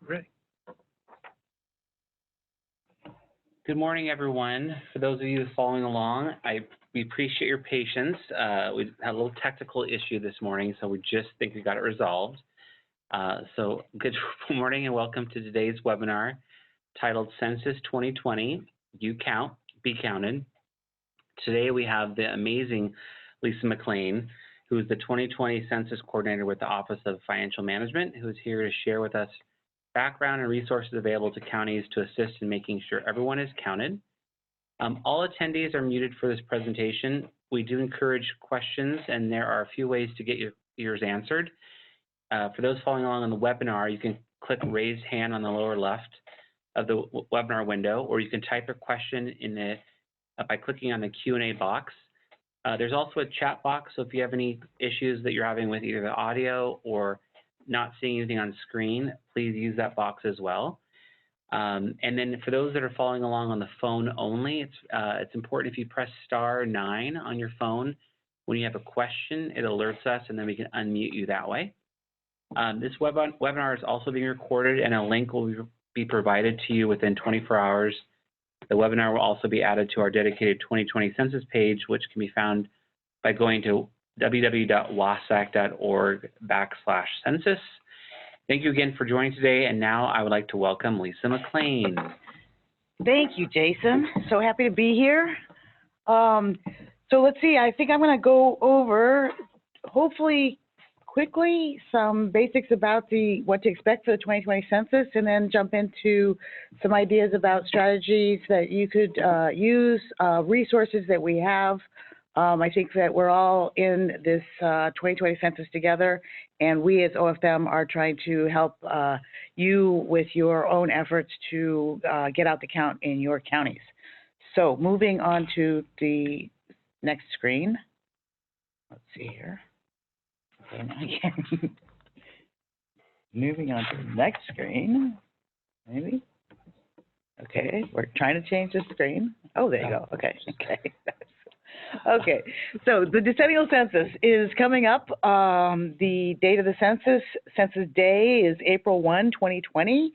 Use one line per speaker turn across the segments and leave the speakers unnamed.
Ready.
Good morning, everyone. For those of you following along, we appreciate your patience. We had a little technical issue this morning, so we just think we got it resolved. So good morning and welcome to today's webinar titled Census 2020, You Count, Be Counted. Today we have the amazing Lisa McLean, who is the 2020 Census Coordinator with the Office of Financial Management, who is here to share with us background and resources available to counties to assist in making sure everyone is counted. All attendees are muted for this presentation. We do encourage questions, and there are a few ways to get yours answered. For those following along on the webinar, you can click raise hand on the lower left of the webinar window, or you can type a question in by clicking on the Q&A box. There's also a chat box, so if you have any issues that you're having with either the audio or not seeing anything on screen, please use that box as well. And then for those that are following along on the phone only, it's important if you press *9 on your phone when you have a question, it alerts us and then we can unmute you that way. This webinar is also being recorded and a link will be provided to you within 24 hours. The webinar will also be added to our dedicated 2020 census page, which can be found by going to www.wasac.org/census. Thank you again for joining today, and now I would like to welcome Lisa McLean.
Thank you, Jason. So happy to be here. So let's see, I think I'm going to go over, hopefully quickly, some basics about what to expect for the 2020 census, and then jump into some ideas about strategies that you could use, resources that we have. I think that we're all in this 2020 census together, and we as OFM are trying to help you with your own efforts to get out the count in your counties. So moving on to the next screen. Let's see here. Okay, now again. Moving on to the next screen, maybe. Okay, we're trying to change the screen. Oh, there you go. Okay, okay. Okay, so the decennial census is coming up. The date of the census day is April 1, 2020.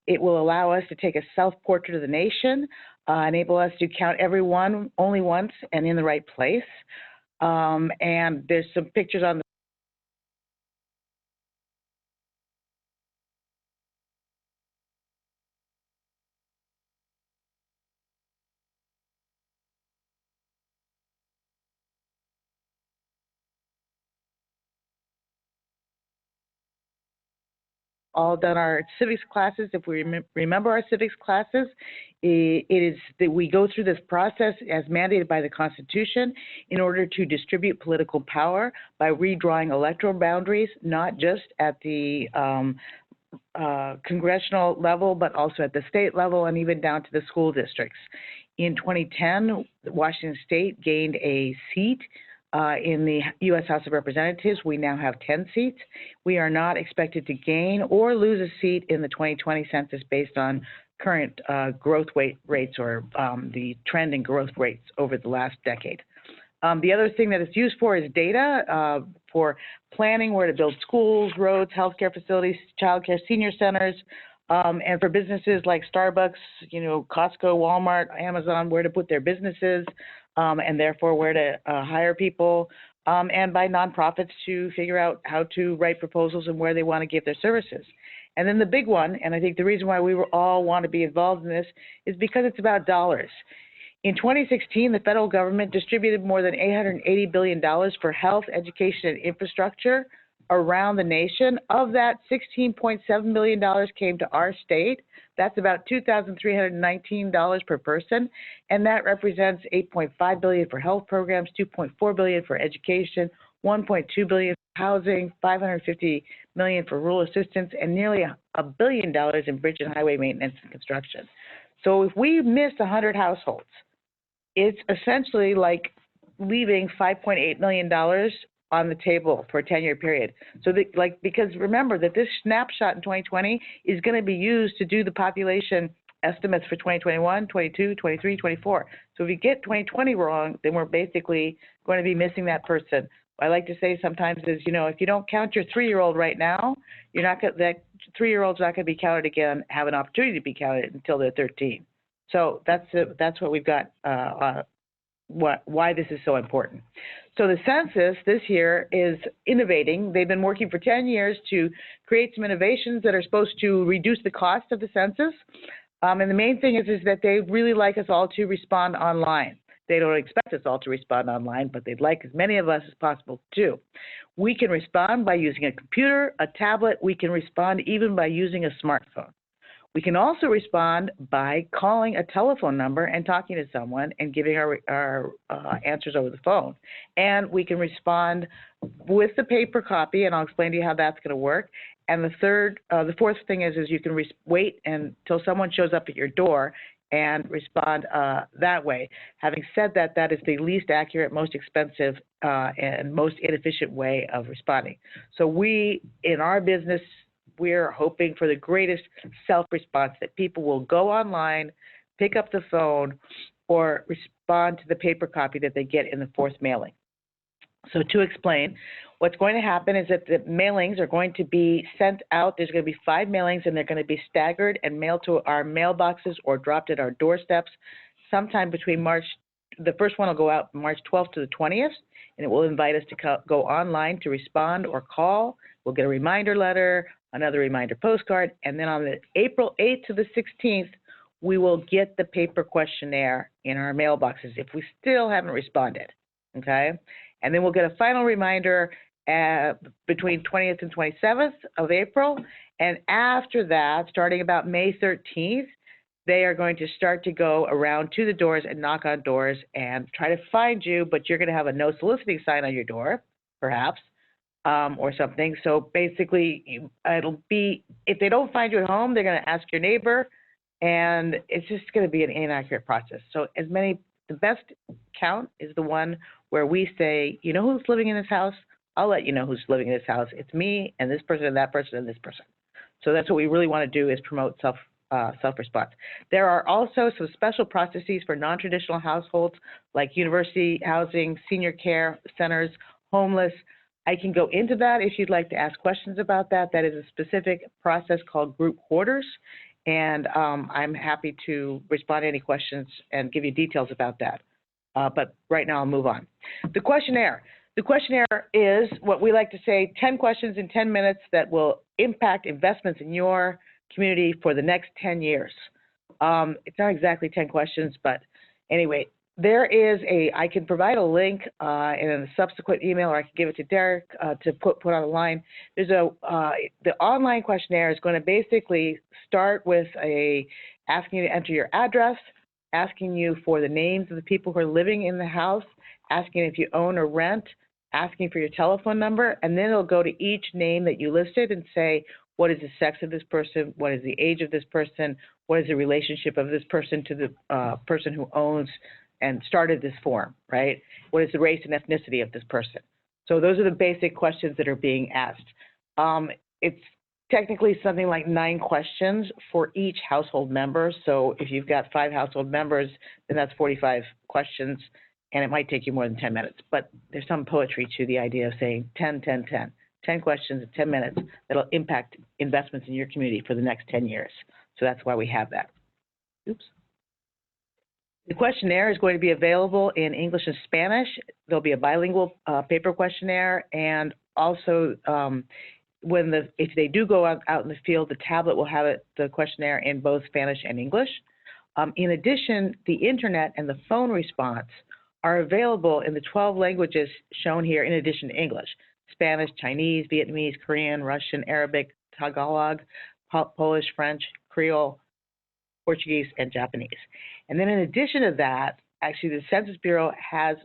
It will allow us to take a self-portrait of the nation, enable us to count everyone only once and in the right place. And there's some pictures on the all done our civics classes. If we remember our civics classes, it is that we go through this process as mandated by the Constitution in order to distribute political power by redrawing electoral boundaries, not just at the congressional level, but also at the state level and even down to the school districts. In 2010, Washington State gained a seat in the U.S. House of Representatives. We now have 10 seats. We are not expected to gain or lose a seat in the 2020 census based on current growth rates or the trend in growth rates over the last decade. The other thing that it's used for is data for planning where to build schools, roads, healthcare facilities, childcare, senior centers, and for businesses like Starbucks, Costco, Walmart, Amazon, where to put their businesses, and therefore where to hire people, and by nonprofits to figure out how to write proposals and where they want to give their services. And then the big one, and I think the reason why we all want to be involved in this is because it's about dollars. In 2016, the federal government distributed more than $880 billion for health, education, and infrastructure around the nation. Of that, $16.7 billion came to our state. That's about $2,319 per person, and that represents $8.5 billion for health programs, $2.4 billion for education, $1.2 billion for housing, $550 million for rural assistance, and nearly $1 billion in bridge and highway maintenance and construction. So if we miss 100 households, it's essentially like leaving $5.8 million on the table for a 10-year period. So because remember that this snapshot in 2020 is going to be used to do the population estimates for 2021, 22, 23, 24. So if you get 2020 wrong, then we're basically going to be missing that person. What I like to say sometimes is, if you don't count your 3-year-old right now, you're not that 3-year-old's not going to be counted again, have an opportunity to be counted until they're 13. So that's what we've got, why this is so important. So the census this year is innovating. They've been working for 10 years to create some innovations that are supposed to reduce the cost of the census. And the main thing is that they really like us all to respond online. They don't expect us all to respond online, but they'd like as many of us as possible to. We can respond by using a computer, a tablet. We can respond even by using a smartphone. We can also respond by calling a telephone number and talking to someone and giving our answers over the phone. And we can respond with the paper copy, and I'll explain to you how that's going to work. And the fourth thing is you can wait until someone shows up at your door and respond that way. Having said that, that is the least accurate, most expensive, and most inefficient way of responding. So we, in our business, we're hoping for the greatest self-response, that people will go online, pick up the phone, or respond to the paper copy that they get in the fourth mailing. So to explain, what's going to happen is that the mailings are going to be sent out. There's going to be 5 mailings, and they're going to be staggered and mailed to our mailboxes or dropped at our doorsteps sometime between the first one will go out March 12th to the 20th, and it will invite us to go online to respond or call. We'll get a reminder letter, another reminder postcard, and then on the April 8th to the 16th, we will get the paper questionnaire in our mailboxes if we still haven't responded, okay? And then we'll get a final reminder between 20th and 27th of April, and after that, starting about May 13th, they are going to start to go around to the doors and knock on doors and try to find you, but you're going to have a no soliciting sign on your door, perhaps, or something. So basically, it'll be, if they don't find you at home, they're going to ask your neighbor, and it's just going to be an inaccurate process. So the best count is the one where we say, you know who's living in this house? I'll let you know who's living in this house. It's me and this person and that person and this person. So that's what we really want to do, is promote self-response. There are also some special processes for non-traditional households like university housing, senior care centers, homeless. I can go into that if you'd like to ask questions about that. That is a specific process called group quarters, and I'm happy to respond to any questions and give you details about that. But right now I'll move on. The questionnaire. The questionnaire is what we like to say, 10 questions in 10 minutes that will impact investments in your community for the next 10 years. It's not exactly 10 questions, but anyway, I can provide a link in a subsequent email, or I can give it to Derek to put on a line. The online questionnaire is going to basically start with asking you to enter your address, asking you for the names of the people who are living in the house, asking if you own or rent, asking for your telephone number, and then it'll go to each name that you listed and say, what is the sex of this person? What is the age of this person? What is the relationship of this person to the person who owns and started this form, right? What is the race and ethnicity of this person? So those are the basic questions that are being asked. It's technically something like 9 questions for each household member. So if you've got 5 household members, then that's 45 questions, and it might take you more than 10 minutes. But there's some poetry to the idea of saying 10, 10, 10. 10 questions in 10 minutes that'll impact investments in your community for the next 10 years. So that's why we have that. Oops. The questionnaire is going to be available in English and Spanish. There'll be a bilingual paper questionnaire, and also if they do go out in the field, the tablet will have the questionnaire in both Spanish and English. In addition, the internet and the phone response are available in the 12 languages shown here in addition to English: Spanish, Chinese, Vietnamese, Korean, Russian, Arabic, Tagalog, Polish, French, Creole, Portuguese, and Japanese. And then in addition to that, actually the Census Bureau has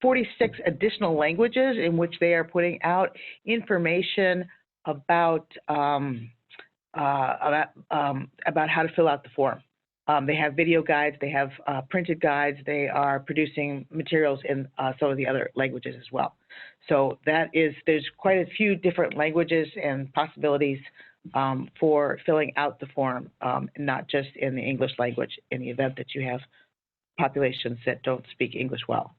46 additional languages in which they are putting out information about how to fill out the form. They have video guides, they have printed guides, they are producing materials in some of the other languages as well. So there's quite a few different languages and possibilities for filling out the form, not just in the English language in the event that you have populations that don't speak English well.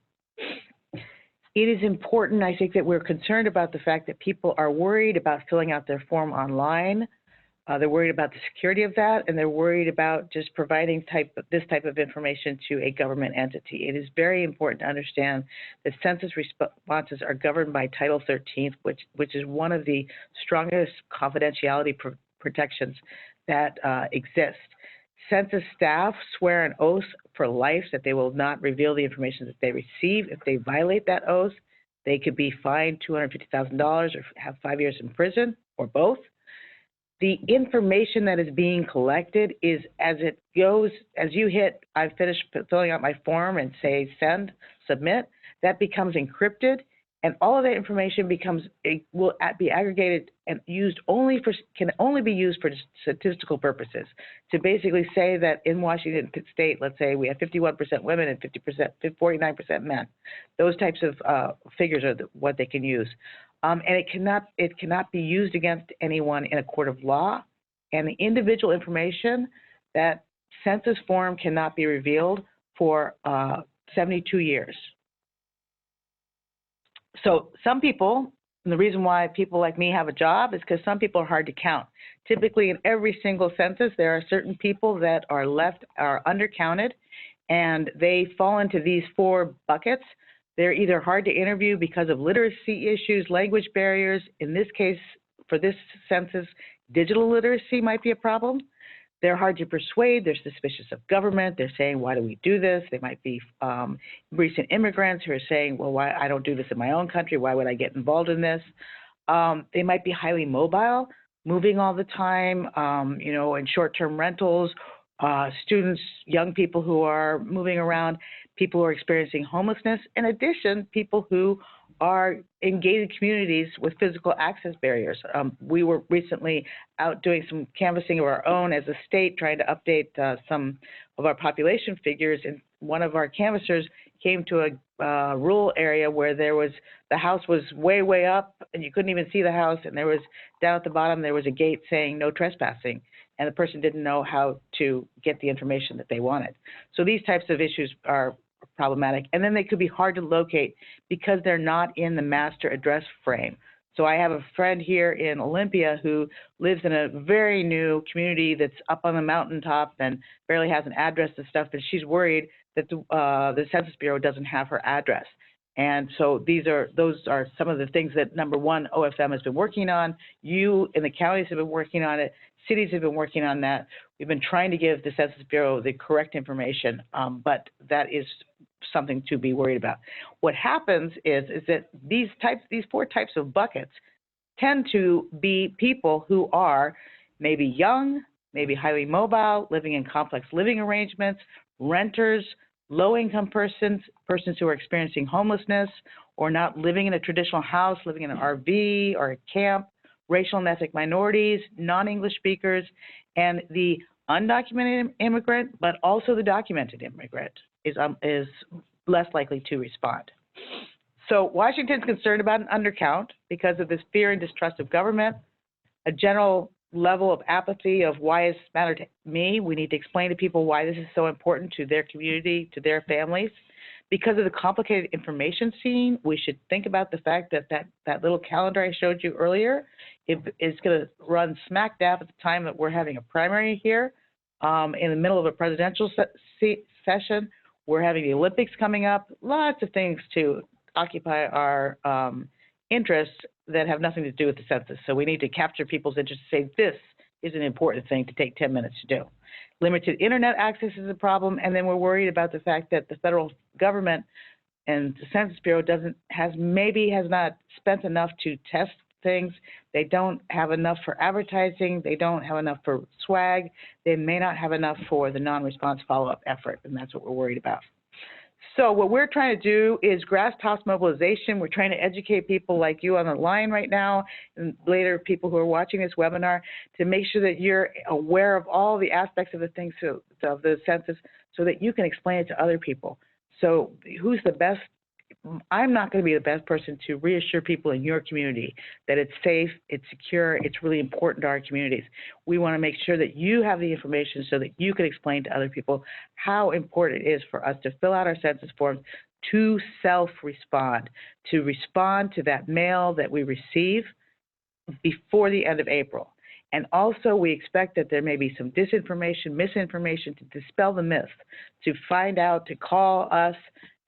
It is important, I think, that we're concerned about the fact that people are worried about filling out their form online. They're worried about the security of that, and they're worried about just providing this type of information to a government entity. It is very important to understand that census responses are governed by Title 13, which is one of the strongest confidentiality protections that exist. Census staff swear an oath for life that they will not reveal the information that they receive. If they violate that oath, they could be fined $250,000 or have 5 years in prison, or both. The information that is being collected is as it goes, as you hit, I've finished filling out my form and say send, submit, that becomes encrypted, and all of that information will be aggregated and can only be used for statistical purposes. To basically say that in Washington State, let's say we have 51% women and 49% men. Those types of figures are what they can use. And it cannot be used against anyone in a court of law, and the individual information, that census form cannot be revealed for 72 years. So some people, and the reason why people like me have a job is because some people are hard to count. Typically in every single census, there are certain people that are undercounted, and they fall into these 4 buckets. They're either hard to interview because of literacy issues, language barriers. In this case, for this census, digital literacy might be a problem. They're hard to persuade. They're suspicious of government. They're saying, why do we do this? They might be recent immigrants who are saying, well, why I don't do this in my own country. Why would I get involved in this? They might be highly mobile, moving all the time, in short-term rentals, students, young people who are moving around, people who are experiencing homelessness. In addition, people who are in gated communities with physical access barriers. We were recently out doing some canvassing of our own as a state, trying to update some of our population figures, and one of our canvassers came to a rural area where the house was way, way up, and you couldn't even see the house, and there was, down at the bottom, there was a gate saying no trespassing, and the person didn't know how to get the information that they wanted. So these types of issues are problematic. And then they could be hard to locate because they're not in the master address frame. So I have a friend here in Olympia who lives in a very new community that's up on the mountaintop and barely has an address and stuff, but she's worried that the Census Bureau doesn't have her address. And so those are some of the things that, number one, OFM has been working on. You in the counties have been working on it. Cities have been working on that. We've been trying to give the Census Bureau the correct information, but that is something to be worried about. What happens is that these 4 types of buckets tend to be people who are maybe young, maybe highly mobile, living in complex living arrangements, renters, low-income persons who are experiencing homelessness or not living in a traditional house, living in an RV or a camp, racial and ethnic minorities, non-English speakers, and the undocumented immigrant, but also the documented immigrant is less likely to respond. So Washington's concerned about an undercount because of this fear and distrust of government, a general level of apathy of why does this matter to me. We need to explain to people why this is so important to their community, to their families. Because of the complicated information scene, we should think about the fact that little calendar I showed you earlier is going to run smack dab at the time that we're having a primary here. In the middle of a presidential session, we're having the Olympics coming up, lots of things to occupy our interests that have nothing to do with the census. So we need to capture people's interest and say this is an important thing to take 10 minutes to do. Limited internet access is a problem, and then we're worried about the fact that the federal government and the Census Bureau has not spent enough to test things. They don't have enough for advertising. They don't have enough for swag. They may not have enough for the non-response follow-up effort, and that's what we're worried about. So what we're trying to do is grassroots mobilization. We're trying to educate people like you on the line right now, and later people who are watching this webinar, to make sure that you're aware of all the aspects of the things of the census so that you can explain it to other people. So who's the best? I'm not going to be the best person to reassure people in your community that it's safe, it's secure, it's really important to our communities. We want to make sure that you have the information so that you can explain to other people how important it is for us to fill out our census forms, to self-respond, to respond to that mail that we receive before the end of April. And also, we expect that there may be some disinformation, misinformation, to dispel the myth, to find out, to call us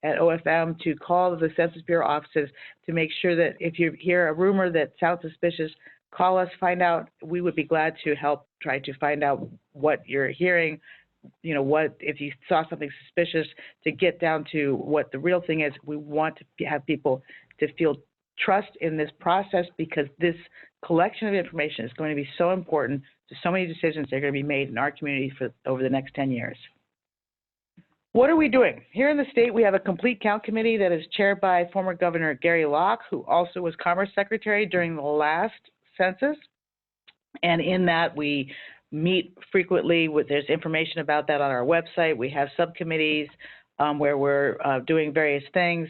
at OFM, to call the Census Bureau offices, to make sure that if you hear a rumor that sounds suspicious, call us, find out. We would be glad to help try to find out what you're hearing, what, if you saw something suspicious, to get down to what the real thing is. We want to have people to feel trust in this process, because this collection of information is going to be so important to so many decisions that are going to be made in our community for over the next 10 years. What are we doing? Here in the state, we have a complete count committee that is chaired by former Governor Gary Locke, who also was Commerce Secretary during the last census. And in that, we meet frequently. There's information about that on our website. We have subcommittees where we're doing various things.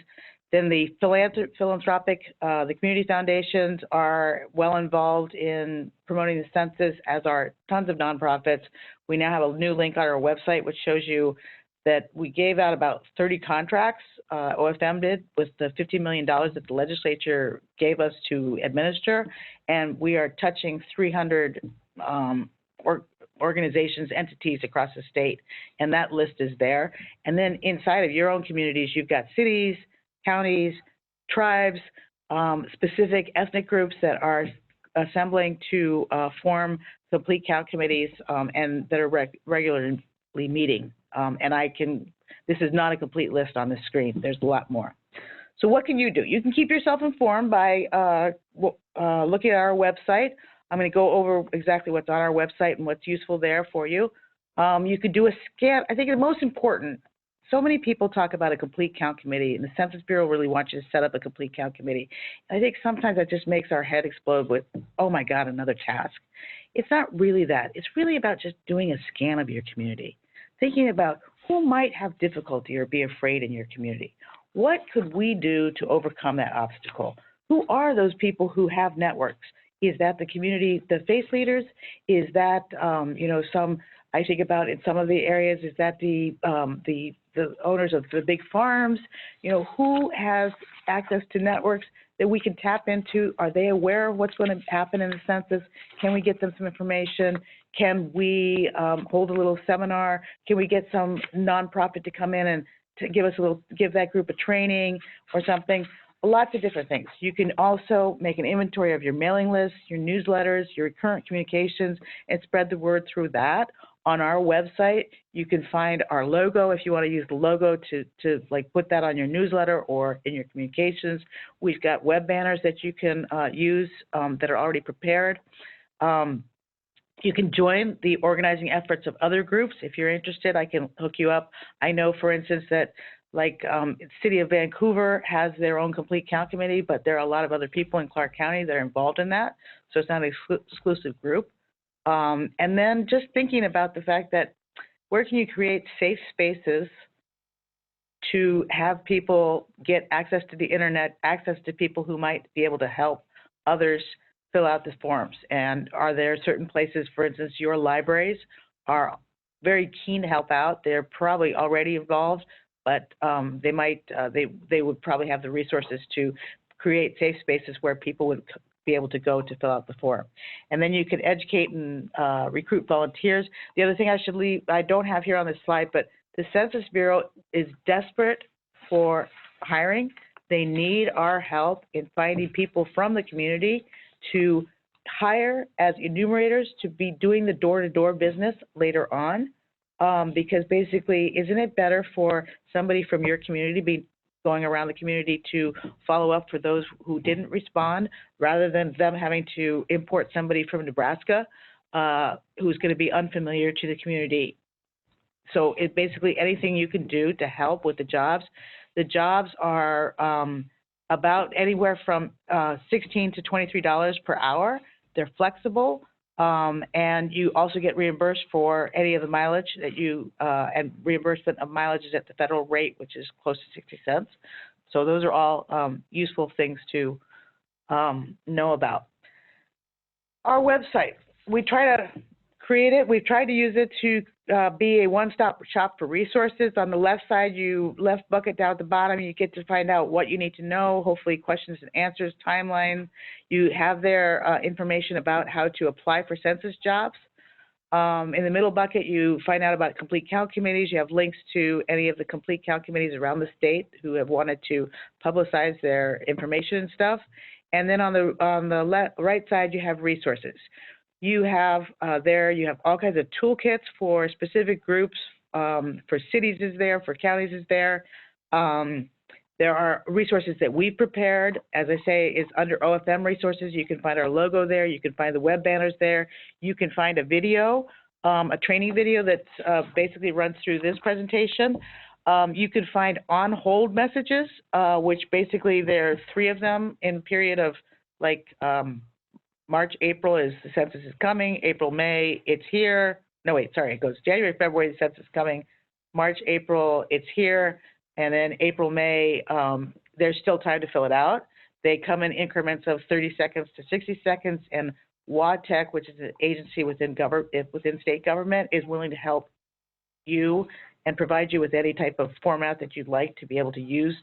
Then the philanthropic, the community foundations are well involved in promoting the census, as are tons of nonprofits. We now have a new link on our website which shows you that we gave out about 30 contracts, OFM did, with the $50 million that the legislature gave us to administer, and we are touching 300 organizations, entities across the state, and that list is there. And then inside of your own communities, you've got cities, counties, tribes, specific ethnic groups that are assembling to form complete count committees and that are regularly meeting. This is not a complete list on the screen. There's a lot more. So what can you do? You can keep yourself informed by looking at our website. I'm going to go over exactly what's on our website and what's useful there for you. You could do a scan. I think the most important, so many people talk about a complete count committee, and the Census Bureau really wants you to set up a complete count committee. And I think sometimes that just makes our head explode with, oh my God, another task. It's not really that. It's really about just doing a scan of your community, thinking about who might have difficulty or be afraid in your community. What could we do to overcome that obstacle? Who are those people who have networks? Is that the community, the faith leaders? Is that, I think about in some of the areas, is that the owners of the big farms? Who has access to networks that we can tap into? Are they aware of what's going to happen in the census? Can we get them some information? Can we hold a little seminar? Can we get some nonprofit to come in and to give that group a training or something? Lots of different things. You can also make an inventory of your mailing lists, your newsletters, your current communications, and spread the word through that. On our website, you can find our logo if you want to use the logo to like put that on your newsletter or in your communications. We've got web banners that you can use that are already prepared. You can join the organizing efforts of other groups. If you're interested, I can hook you up. I know, for instance, that the City of Vancouver has their own complete count committee, but there are a lot of other people in Clark County that are involved in that, so it's not an exclusive group. And then just thinking about the fact that where can you create safe spaces to have people get access to the internet, access to people who might be able to help others fill out the forms? And are there certain places, for instance, your libraries are very keen to help out. They're probably already involved, but they would probably have the resources to create safe spaces where people would be able to go to fill out the form. And then you can educate and recruit volunteers. The other thing I don't have here on this slide, but the Census Bureau is desperate for hiring. They need our help in finding people from the community to hire as enumerators to be doing the door-to-door business later on. Because basically, isn't it better for somebody from your community to be going around the community to follow up for those who didn't respond, rather than them having to import somebody from Nebraska who's going to be unfamiliar to the community? So it basically anything you can do to help with the jobs. The jobs are about anywhere from $16 to $23 per hour. They're flexible. And you also get reimbursed for any of the mileage that and reimbursement of mileage is at the federal rate, which is close to 60 cents. So those are all useful things to know about. Our website, we try to created. We've tried to use it to be a one-stop shop for resources. On the left side, left bucket down at the bottom, you get to find out what you need to know, hopefully questions and answers, timeline. You have there information about how to apply for census jobs. In the middle bucket, you find out about complete count committees. You have links to any of the complete count committees around the state who have wanted to publicize their information and stuff. And then on the right side, you have resources. You have you have all kinds of toolkits for specific groups. For cities is there, for counties is there. There are resources that we've prepared. As I say, is under OFM resources. You can find our logo there. You can find the web banners there. You can find a video, a training video that basically runs through this presentation. You can find on-hold messages, which basically there are 3 of them in period of like March, April is the census is coming. April, May, it's here. No, wait, sorry, it goes January, February, the census is coming. March, April, it's here. And then April, May, there's still time to fill it out. They come in increments of 30 seconds to 60 seconds. And WADTech, which is an agency within state government, is willing to help you and provide you with any type of format that you'd like to be able to use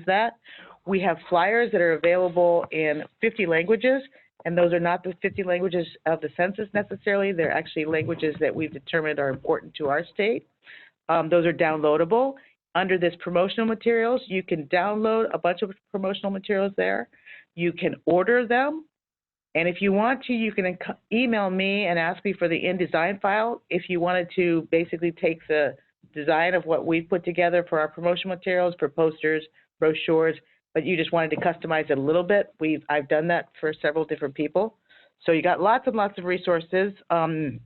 that. We have flyers that are available in 50 languages. And those are not the 50 languages of the census necessarily. They're actually languages that we've determined are important to our state. Those are downloadable. Under this promotional materials, you can download a bunch of promotional materials there. You can order them. And if you want to, you can email me and ask me for the InDesign file. If you wanted to basically take the design of what we've put together for our promotional materials, for posters, brochures, but you just wanted to customize it a little bit, I've done that for several different people. So you got lots and lots of resources. And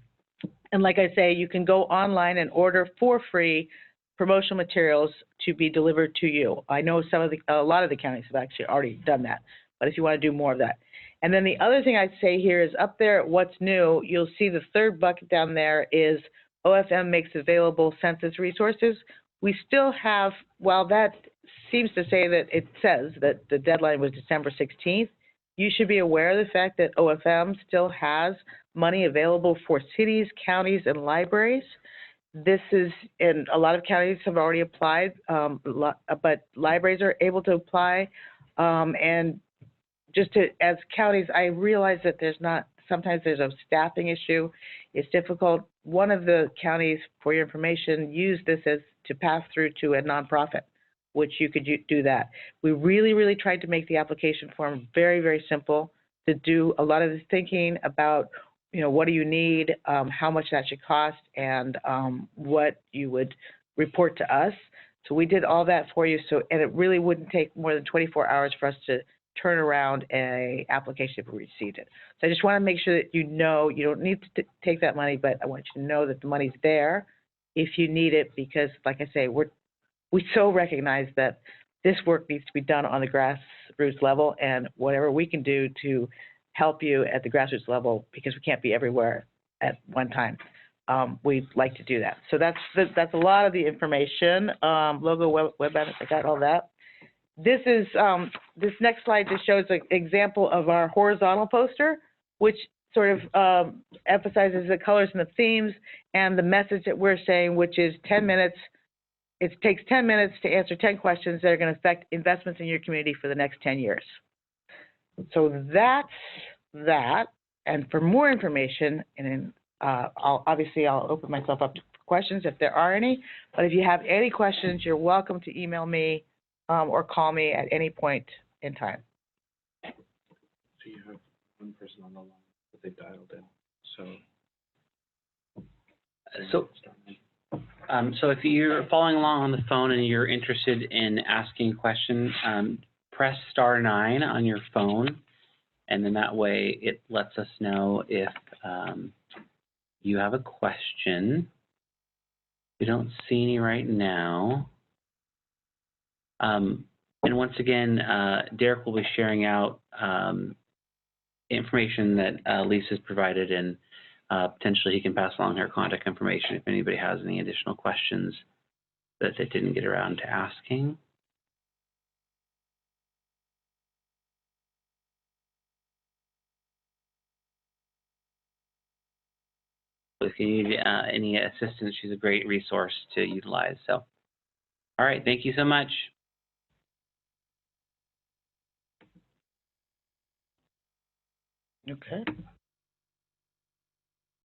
like I say, you can go online and order for free promotional materials to be delivered to you. I know a lot of the counties have actually already done that, but if you want to do more of that. And then the other thing I'd say here is up there at What's New, you'll see the third bucket down there is OFM makes available census resources. We still have, while that seems to say that it says that the deadline was December 16th, you should be aware of the fact that OFM still has money available for cities, counties, and libraries. This is, and a lot of counties have already applied, but libraries are able to apply. And just as counties, I realize that sometimes there's a staffing issue. It's difficult. One of the counties, for your information, used this to pass through to a nonprofit, which you could do that. We really, really tried to make the application form very, very simple to do a lot of the thinking about, what do you need, how much that should cost, and what you would report to us. So we did all that for you. And it really wouldn't take more than 24 hours for us to turn around an application if we received it. So I just want to make sure that you don't need to take that money, but I want you to know that the money's there if you need it, because like I say, we so recognize that this work needs to be done on the grassroots level, and whatever we can do to help you at the grassroots level, because we can't be everywhere at one time. We'd like to do that. So that's a lot of the information. Logo, web banners, I got all that. This is this next slide just shows an example of our horizontal poster, which sort of emphasizes the colors and the themes and the message that we're saying, which is 10 minutes. It takes 10 minutes to answer 10 questions that are going to affect investments in your community for the next 10 years. So that's that. And for more information, and I'll open myself up to questions if there are any. But if you have any questions, you're welcome to email me or call me at any point in time.
So you have one person on the line that they dialed in.
So if you're following along on the phone and you're interested in asking a question, press *9 on your phone, and then that way it lets us know if you have a question. We don't see any right now. And once again, Derek will be sharing out information that Lisa's provided, and potentially he can pass along her contact information if anybody has any additional questions that they didn't get around to asking. if you need any assistance, she's a great resource to utilize. So, all right, thank you so much.
Okay.